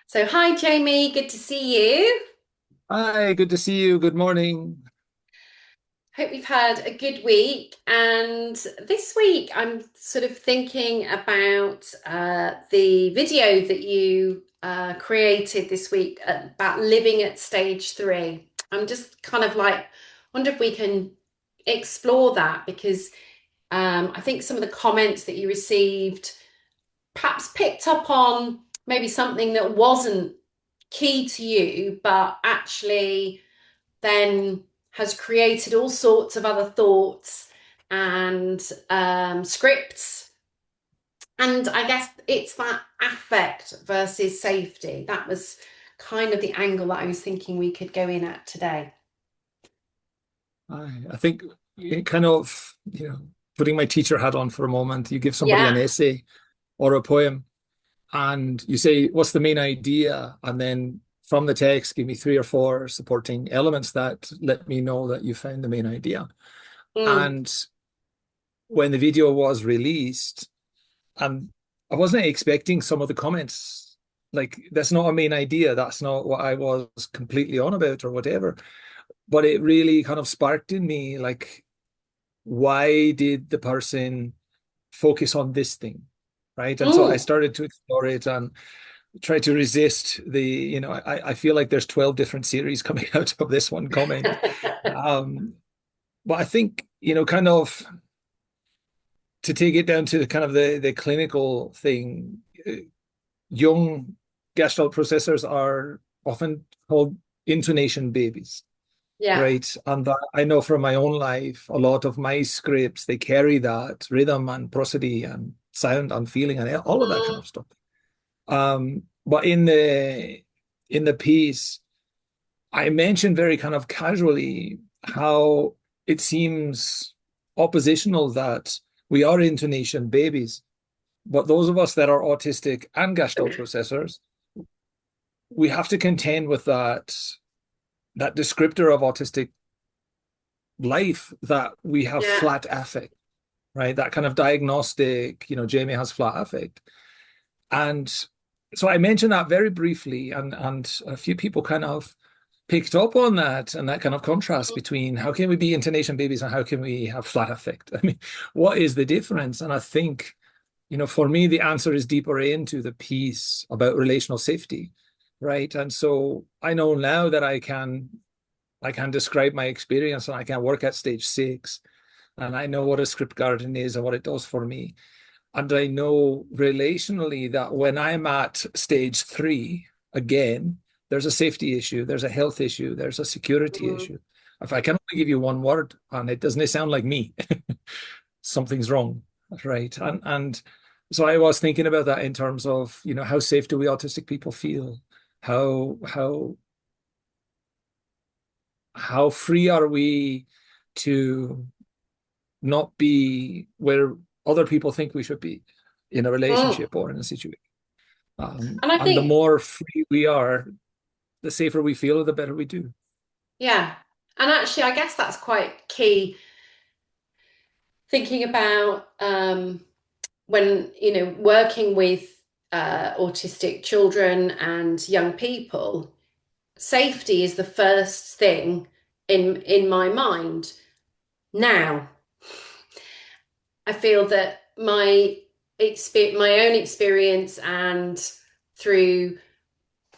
So, hi, Jamie. Good to see you. Hi, good to see you. Good morning. Hope you've had a good week. And this week, I'm sort of thinking about the video that you created this week about living at stage three. I'm just kind of like, wonder if we can explore that because I think some of the comments that you received perhaps picked up on maybe something that wasn't key to you, but actually then has created all sorts of other thoughts and scripts. And I guess it's that affect versus safety. That was kind of the angle that I was thinking we could go in at today. I think it kind of, putting my teacher hat on for a moment, you give somebody Yeah. an essay or a poem and you say, what's the main idea? And then from the text, give me three or four supporting elements that let me know that you found the main idea. Mm. And when the video was released, and I wasn't expecting some of the comments, like, that's not a main idea. That's not what I was completely on about or whatever. But it really kind of sparked in me, like, why did the person focus on this thing? Right. And so I Mm. started to explore it and try to resist I feel like there's 12 different series coming out of this one comment. Um, but I think, kind of to take it down to kind of the clinical thing, young gestalt processors are often called intonation babies. Yeah. Right. And that, I know from my own life, a lot of my scripts, they carry that rhythm and prosody and sound and feeling and all of that kind Mm. of stuff. But in the piece, I mentioned very kind of casually how it seems oppositional that we are intonation babies, but those of us that are autistic and gestalt processors, we have to contend with that descriptor of autistic life, that we have Yeah. flat affect, right? That kind of diagnostic, Jaime has flat affect. And so I mentioned that very briefly, and a few people kind of picked up on that and that kind of contrast between how can we be intonation babies and how can we have flat affect? I mean, what is the difference? And I think, for me, the answer is deeper into the piece about relational safety, right? And so I know now that I can describe my experience and I can work at stage 6 and I know what a script garden is and what it does for me. And I know relationally that when I'm at stage 3, again, there's a safety issue, there's a health issue, there's a security Mm. issue. If I can only give you one word and it doesn't sound like me, something's wrong, right? And so I was thinking about that in terms of, how safe do we autistic people feel? How free are we to not be where other people think we should be in a Mm. relationship or in a situation. And I And the think, more free we are, the safer we feel, the better we do. yeah. And actually, I guess that's quite key thinking about when working with autistic children and young people. Safety is the first thing in my mind. Now, I feel that my own experience and through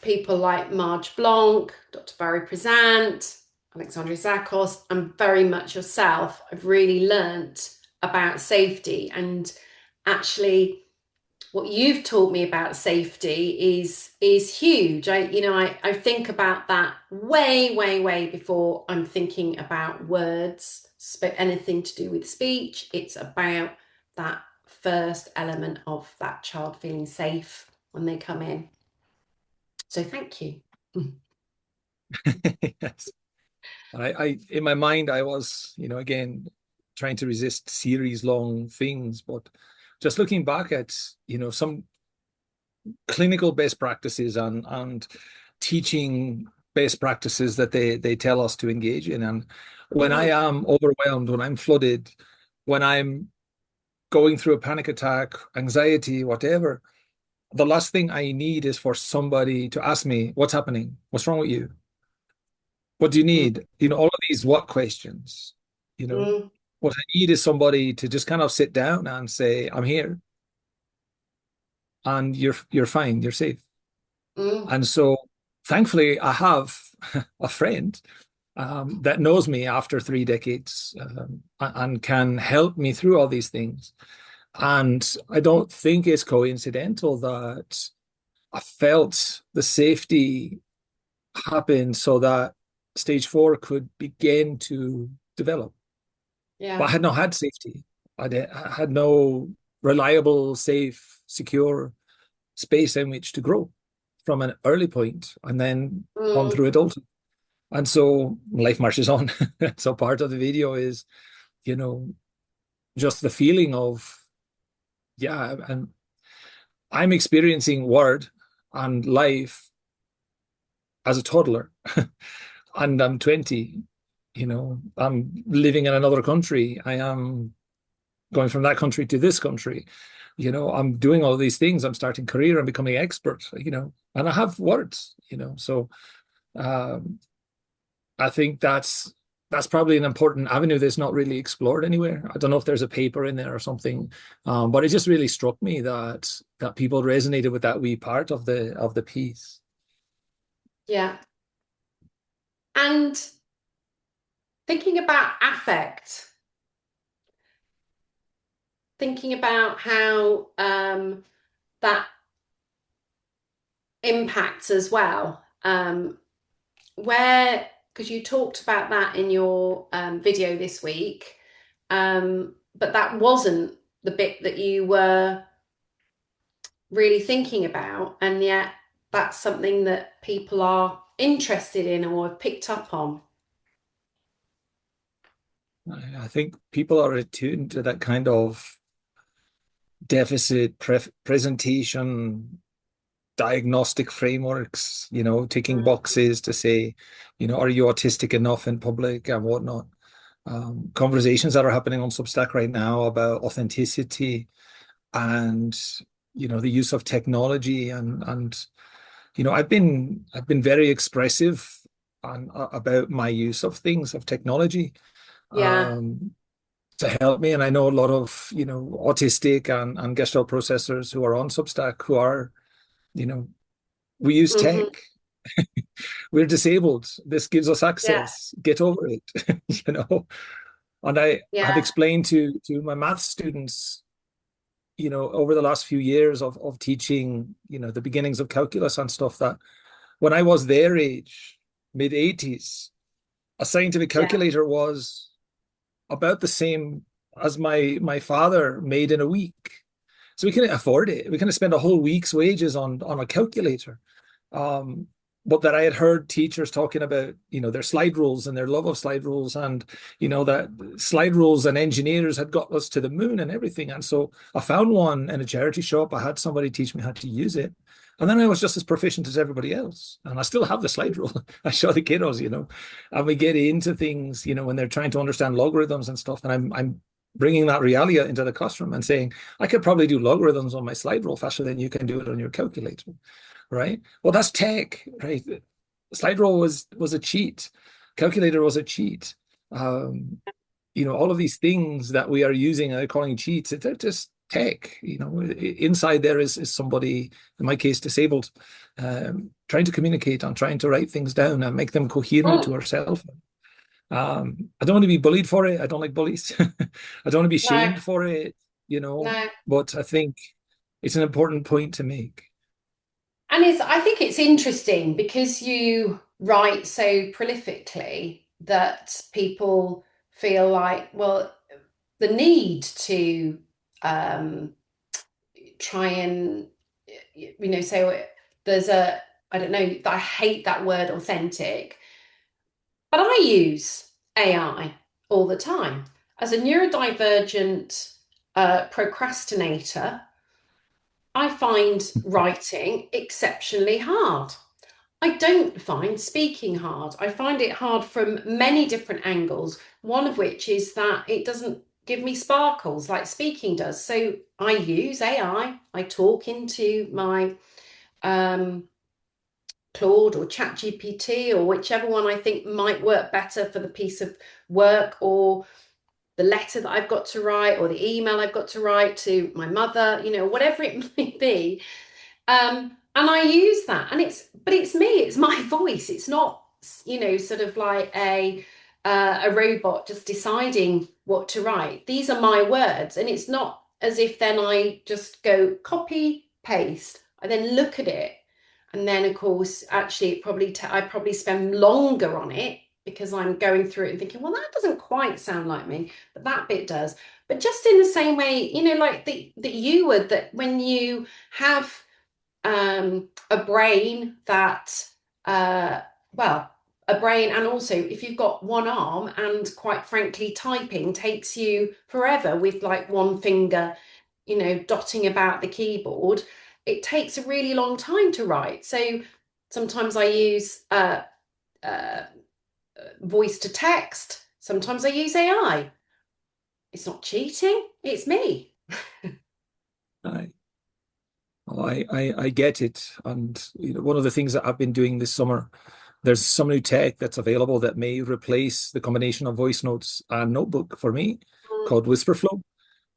people like Marge Blanc, Dr. Barry Prezant, Alexandria Zakos, and very much yourself, I've really learnt about safety. And actually, what you've taught me about safety is huge. I think about that way before I'm thinking about words, anything to do with speech. It's about that first element of that child feeling safe when they come in. So thank you. Yes. In my mind, I was, again, trying to resist series long things, but just looking back at, some clinical best practices and teaching best practices that they tell us to engage in. And when I Mm. am overwhelmed, when I'm flooded, when I'm going through a panic attack, anxiety, whatever, the last thing I need is for somebody to ask me, what's happening? What's wrong with you? What do you Mm, need? All of these what questions. You know, mm, what I need is somebody to just kind of sit down and say, I'm here and you're fine, you're safe. mm. And so thankfully I have a friend that knows me after 3 decades and can help me through all these things. And I don't think it's coincidental that I felt the safety happen so that stage 4 could begin to develop. But Yeah, I had not had safety. I had no reliable, safe, secure space in which to grow from an early point and then on mm, through adulthood. And so life marches on. So part of the video is, you know, just the feeling of, yeah, and I'm experiencing word and life as a toddler. And I'm 20, I'm living in another country. I am going from that country to this country. I'm doing all these things. I'm starting career. I'm becoming expert, and I have words, so um, I think that's probably an important avenue that's not really explored anywhere. I don't know if there's a paper in there or something, but it just really struck me that people resonated with that wee part of the piece. yeah. And thinking about affect, thinking about how that impacts as well. Where, because you talked about that in your video this week, but that wasn't the bit that you were really thinking about, and yet that's something that people are interested in or have picked up on. I think people are attuned to that kind of deficit presentation diagnostic frameworks, ticking boxes to say, are you autistic enough in public and whatnot. Conversations that are happening on Substack right now about authenticity and the use of technology and I've been very expressive about my use of things of technology Yeah. um, to help me. And I know a lot of autistic and Gestalt processors who are on Substack who are you know we use Hmm. tech. We're disabled. This gives us Yeah. access. Get over it. you know. And I have Yeah. explained to my math students, over the last few years of teaching, the beginnings of calculus and stuff, that when I was their age, mid 80s, a scientific Yeah. calculator was about the same as my father made in a week. So we couldn't afford it. We couldn't spend a whole week's wages on a calculator. Um, but that I had heard teachers talking about, their slide rules and their love of slide rules, and that slide rules and engineers had got us to the moon and everything. And so I found one in a charity shop. I had somebody teach me how to use it. And then I was just as proficient as everybody else. And I still have the slide rule. I show the kiddos, and we get into things, when they're trying to understand logarithms and stuff. And I'm bringing that realia into the classroom and saying, I could probably do logarithms on my slide rule faster than you can do it on your calculator, right? Well, that's tech, right? Slide rule was a cheat. Calculator was a cheat. Um, all of these things that we are using and calling cheats, they're just tech. Inside there is somebody, in my case, disabled, trying to communicate and trying to write things down and make them coherent to Mm. herself. I don't want to be bullied for it. I don't like bullies. I don't want to be No, shamed for it, no. but I think it's an important point to make. And I think it's interesting because you write so prolifically that people feel like, well, the need to um, try and, say there's I don't know, I hate that word authentic, but I use AI all the time. As a neurodivergent procrastinator, I find writing exceptionally hard. I don't find speaking hard. I find it hard from many different angles. One of which is that it doesn't give me sparkles like speaking does. So I use AI. I talk into my um, Claude or ChatGPT or whichever one I think might work better for the piece of work or the letter that I've got to write or the email I've got to write to my mother, whatever it may be. And I use that, and but it's me, it's my voice. It's not, sort of like a robot just deciding what to write. These are my words, and it's not as if then I just go copy paste. I then look at it, and then of course, actually, I probably spend longer on it because I'm going through it and thinking, well, that doesn't quite sound like me, but that bit does. But just in the same way, like that you would, that when you have a brain that, uh, well, a brain, and also if you've got one arm, and quite frankly, typing takes you forever with like one finger, dotting about the keyboard. It takes a really long time to write. So sometimes I use uh, voice to text, sometimes I use AI. It's not cheating, it's me. I, I get it. And one of the things that I've been doing this summer, there's some new tech that's available that may replace the combination of voice notes and notebook for me Mm, called Whisperflow.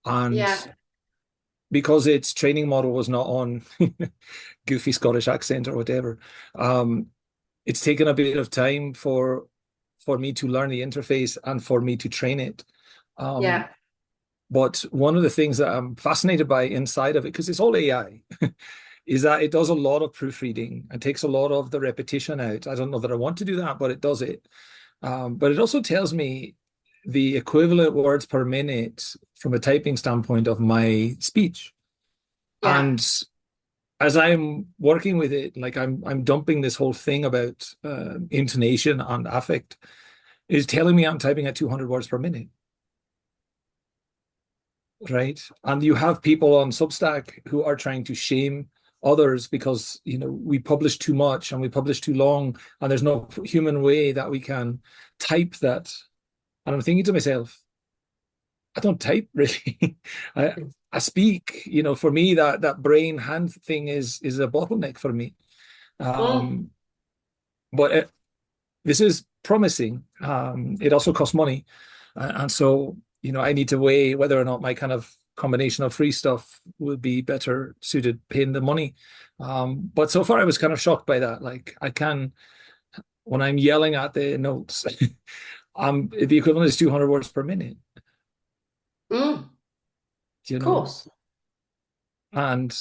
And yeah, because its training model was not on goofy Scottish accent or whatever, it's taken a bit of time for me to learn the interface and for me to train it. Um, yeah, but one of the things that I'm fascinated by inside of it, because it's all AI, is that it does a lot of proofreading and takes a lot of the repetition out. I don't know that I want to do that, but it does it. But it also tells me the equivalent words per minute from a typing standpoint of my speech. yeah. And as I'm working with it, like I'm dumping this whole thing about intonation and affect, is telling me I'm typing at 200 words per minute, right? And you have people on Substack who are trying to shame others because we publish too much and we publish too long, and there's no human way that we can type that. And I'm thinking to myself, I don't type really. I I speak. For me, that brain hand thing is a bottleneck for me. Mm, Um, but this is promising. It also costs money, and so I need to weigh whether or not my kind of combination of free stuff would be better suited paying the money. But so far, I was kind of shocked by that. Like I can, when I'm yelling at the notes, the equivalent is 200 words per minute. mm, You of know, course. and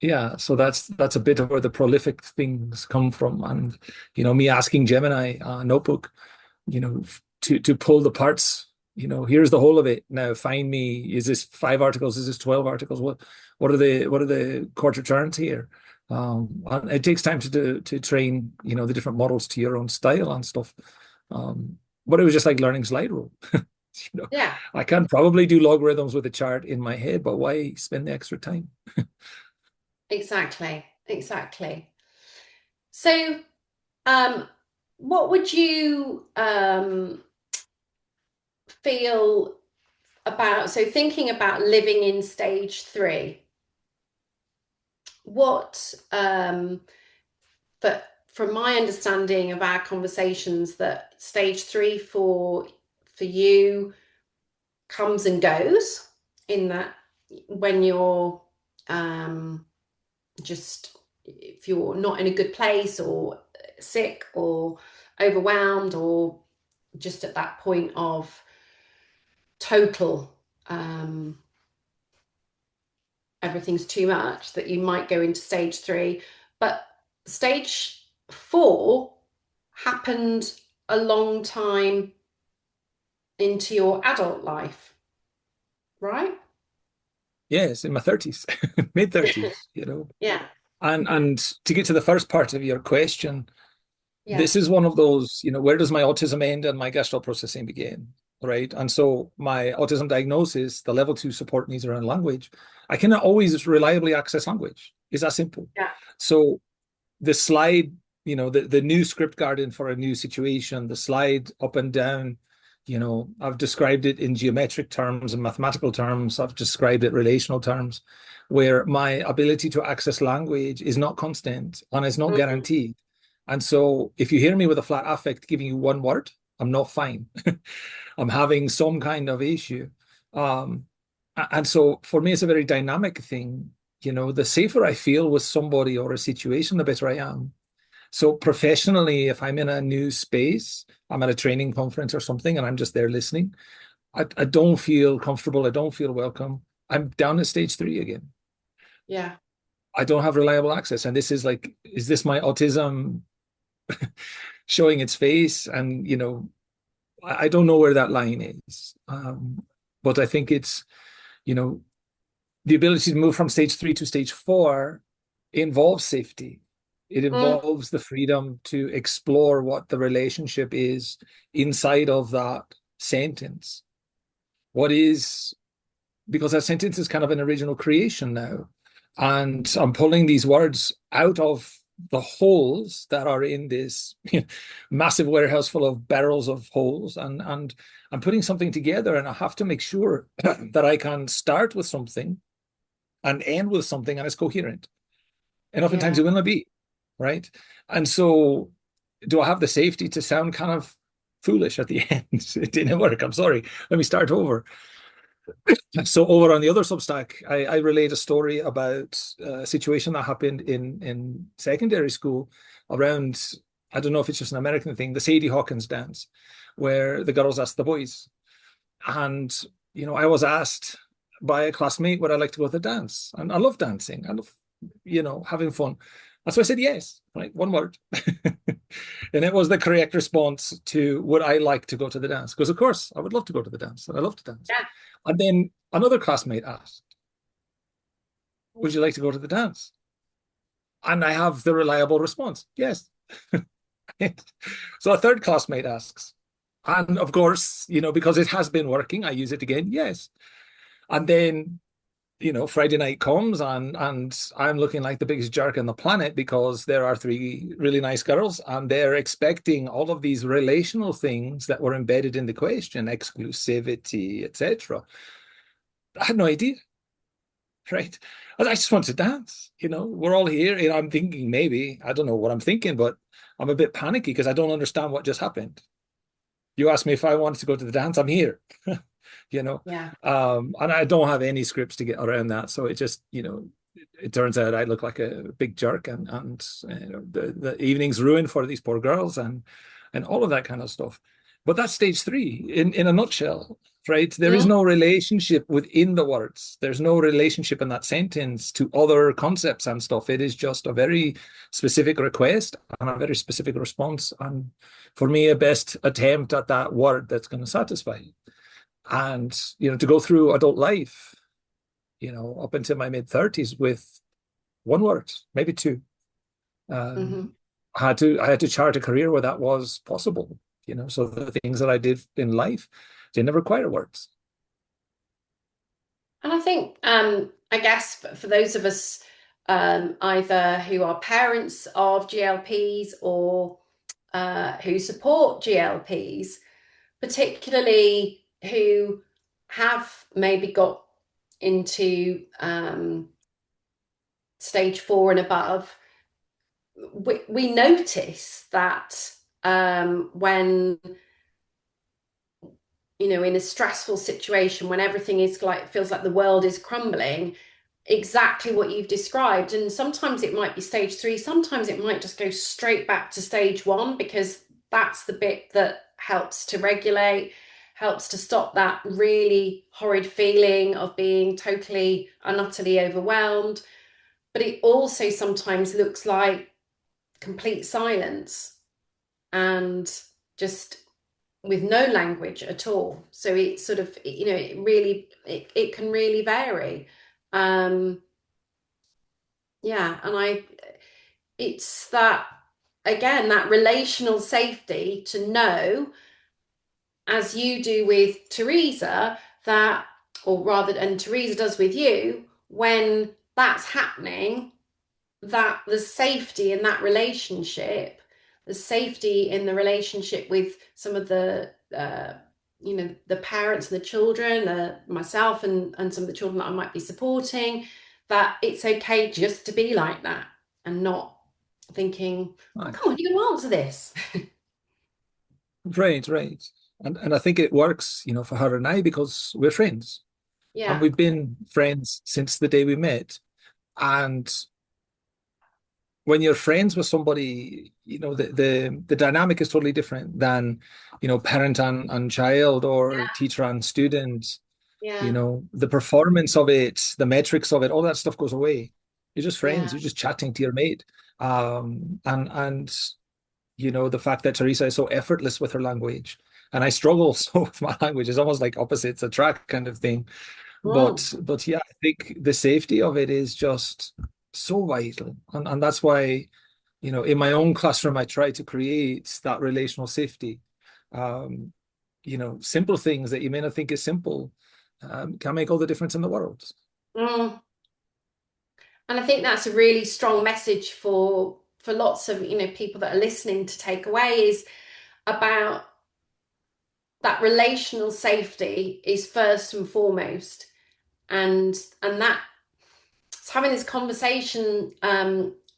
yeah, so that's a bit of where the prolific things come from, and me asking Gemini notebook, to pull the parts. Here's the whole of it. Now find me. Is this 5 articles? Is this 12 articles? What are the quarter turns here? And it takes time to train, the different models to your own style and stuff. But it was just like learning slide rule. You know, Yeah, I can probably do logarithms with a chart in my head, but why spend the extra time? exactly. Exactly. So, um, what would you feel about, so thinking about living in stage three, what, but from my understanding of our conversations, that stage three for you comes and goes, in that when you're um just, if you're not in a good place or sick or overwhelmed or just at that point of total, everything's too much, that you might go into stage three. But stage four happened a long time into your adult life, right? Yes, in my 30s, mid 30s, Yeah, And to get to the first part of your question, yeah, this is one of those, where does my autism end and my gestalt processing begin? Right. And so my autism diagnosis, the level 2 support needs around language, I cannot always reliably access language. It's that simple. yeah, So the slide, the new script garden for a new situation, the slide up and down I've described it in geometric terms and mathematical terms. I've described it relational terms, where my ability to access language is not constant and is not Mhm. guaranteed. And so if you hear me with a flat affect giving you one word, I'm not fine. I'm having some kind of issue. Um, and so for me, it's a very dynamic thing. The safer I feel with somebody or a situation, the better I am. So professionally, if I'm in a new space, I'm at a training conference or something, and I'm just there listening, I don't feel comfortable. I don't feel welcome. I'm down at stage three again. Yeah. I don't have reliable access. And this is like, is this my autism showing its face? And, I don't know where that line is. But I think it's, you know, the ability to move from stage three to stage four involves safety. It Mm. involves the freedom to explore what the relationship is inside of that sentence. What is, because that sentence is kind of an original creation now. And I'm pulling these words out of the holes that are in this massive warehouse full of barrels of holes. And I'm putting something together, and I have to make sure that I can start with something and end with something and it's coherent. And oftentimes Yeah. it will not be, right? And so do I have the safety to sound kind of foolish at the end? It didn't work. I'm sorry. Let me start over. So over on the other Substack, I relate a story about a situation that happened in secondary school around, I don't know if it's just an American thing, the Sadie Hawkins dance, where the girls ask the boys. And, I was asked by a classmate, would I like to go to the dance? And I love dancing. I love, having fun. And so I said yes, right? One word. And it was the correct response to would I like to go to the dance? Because of course I would love to go to the dance and I love to dance. Yeah. And then another classmate asked, would you like to go to the dance? And I have the reliable response, yes. So a third classmate asks. And of course, because it has been working, I use it again, yes. And then, Friday night comes and I'm looking like the biggest jerk on the planet because there are three really nice girls and they're expecting all of these relational things that were embedded in the question, exclusivity, etc. I had no idea, right? I just want to dance, we're all here. I'm thinking maybe, I don't know what I'm thinking, but I'm a bit panicky because I don't understand what just happened. You asked me if I wanted to go to the dance, I'm here. you know. Yeah. And I don't have any scripts to get around that. So it just, it turns out I look like a big jerk and the evening's ruined for these poor girls and all of that kind of stuff. But that's stage three in a nutshell, right? There is Mm. no relationship within the words. There's no relationship in that sentence to other concepts and stuff. It is just a very specific request and a very specific response. And for me, a best attempt at that word that's going to satisfy you. And, to go through adult life, up into my mid 30s with one word, maybe two. Hmm. I had to chart a career where that was possible, so the things that I did in life didn't require words. And I think, I guess for those of us, either who are parents of GLPs or who support GLPs, particularly who have maybe got into stage four and above, we notice that when in a stressful situation, when everything is like feels like the world is crumbling, exactly what you've described. And sometimes it might be stage three, sometimes it might just go straight back to stage one, because that's the bit that helps to regulate, helps to stop that really horrid feeling of being totally and utterly overwhelmed. But it also sometimes looks like complete silence and just with no language at all. So it sort of, it can really vary. Um, yeah, and it's that, again, that relational safety to know, as you do with Teresa, that, or rather, and Teresa does with you, when that's happening, that the safety in that relationship, the safety in the relationship with some of the the parents and the children, myself and some of the children that I might be supporting, that it's okay just to be like that and not thinking, oh, Right, come on, you're going to answer this. right, right. And I think it works, for her and I because we're friends and Yeah, we've been friends since the day we met. And when you're friends with somebody, the dynamic is totally different than, parent and child or teacher and student. yeah, The performance of it, the metrics of it, all that stuff goes away. You're just yeah. friends. You're just chatting to your mate. And the fact that Teresa is so effortless with her language, and I struggle so with my language. It's almost like opposites attract kind of thing. Mm, But yeah, I think the safety of it is just so vital, and that's why in my own classroom I try to create that relational safety. Um, simple things that you may not think is simple can make all the difference in the world. mm. And I think that's a really strong message for lots of people that are listening to take away, is about that relational safety is first and foremost. And that, having this conversation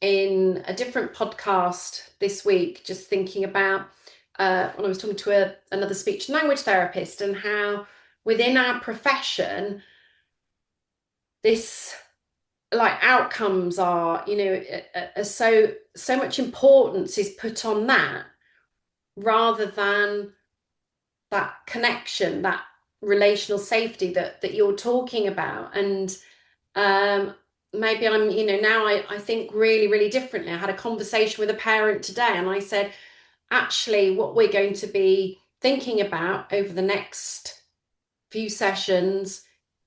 in a different podcast this week, just thinking about when I was talking to another speech and language therapist, and how within our profession this, like, outcomes are, are so much importance is put on that, rather than that connection, that relational safety that you're talking about. And um, maybe I'm, now I think really, really differently. I had a conversation with a parent today, and I said, actually, what we're going to be thinking about over the next few sessions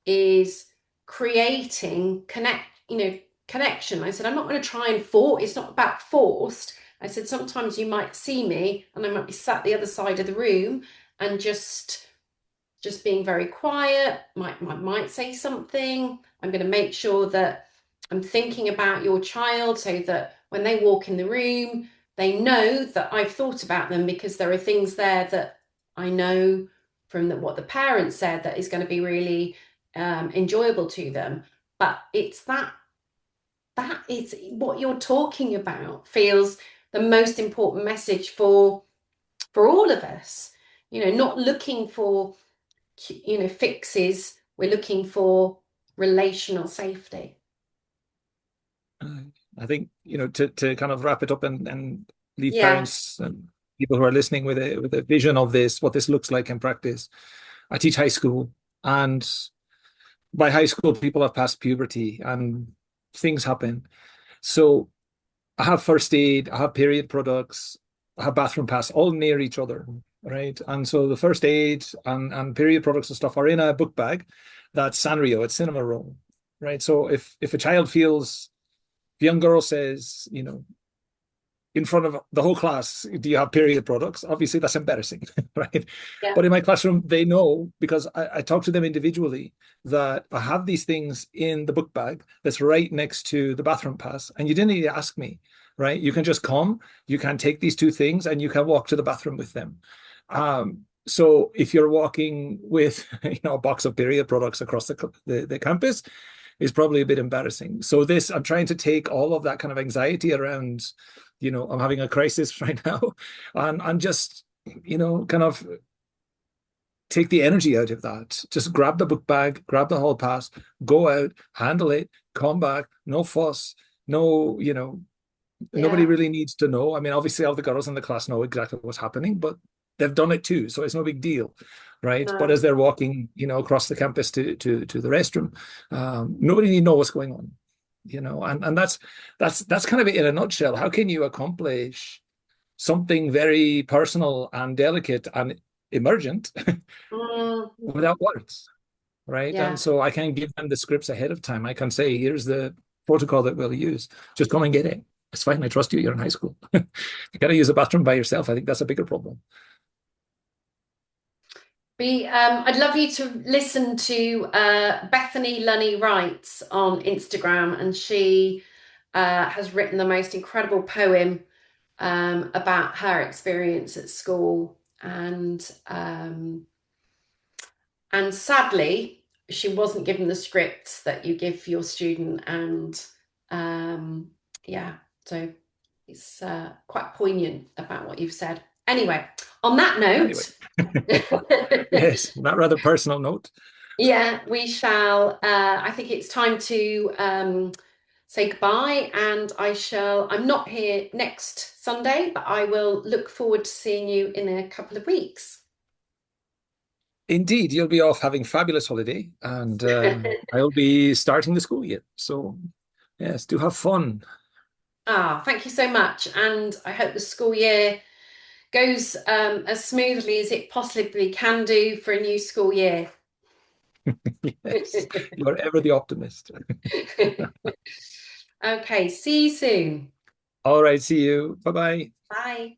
is creating connection. I said, I'm not going to try and force, it's not about forced. I said, sometimes you might see me and I might be sat the other side of the room and just being very quiet, might say something. I'm going to make sure that I'm thinking about your child, so that when they walk in the room, they know that I've thought about them, because there are things there that I know from what the parents said that is going to be really enjoyable to them. But it's that is what you're talking about, feels the most important message for all of us. Not looking for fixes. We're looking for relational safety. Uh, I think, to kind of wrap it up and leave Yeah, parents and people who are listening with a vision of this, what this looks like in practice. I teach high school, and by high school, people have passed puberty and things happen. So I have first aid, I have period products, I have bathroom pass, all near each other, right? And so the first aid and period products and stuff are in a book bag that's Sanrio, it's cinema roll, right? So if a child feels, if a young girl says, in front of the whole class, do you have period products? Obviously, that's embarrassing, right? yeah, But in my classroom, they know because I talk to them individually that I have these things in the book bag that's right next to the bathroom pass. And you didn't need to ask me, right? You can just come, you can take these two things and you can walk to the bathroom with them. So if you're walking with a box of period products across the campus, is probably a bit embarrassing. So I'm trying to take all of that kind of anxiety around, I'm having a crisis right now, and just, kind of take the energy out of that. Just grab the book bag, grab the hall pass, go out, handle it, come back, no fuss, no, nobody yeah. really needs to know. I mean, obviously all the girls in the class know exactly what's happening, but they've done it too, so it's no big deal, right? But No. as they're walking, across the campus to the restroom, nobody need to know what's going on, and that's kind of it in a nutshell. How can you accomplish something very personal and delicate and emergent Mm, without words, right? And yeah. so I can give them the scripts ahead of time. I can say, here's the protocol that we'll use. Just come and get it. It's fine. I trust you. You're in high school. You got to use the bathroom by yourself. I think that's a bigger problem. I'd love you to listen to Bethany Lunny Writes on Instagram, and she has written the most incredible poem about her experience at school. And And sadly, she wasn't given the scripts that you give your student. And um, yeah, so it's quite poignant about what you've said. Anyway, on that Anyway, note, yes, on that rather personal note, yeah, we shall. I think it's time to say goodbye, and I'm not here next Sunday, but I will look forward to seeing you in a couple of weeks. indeed, you'll be off having fabulous holiday, and I'll be starting the school year. So, yes, do have fun. Ah, thank you so much. And I hope the school year goes as smoothly as it possibly can do for a new school year. Yes, you're ever the optimist. Okay, see you soon. All right, see you. Bye bye. Bye.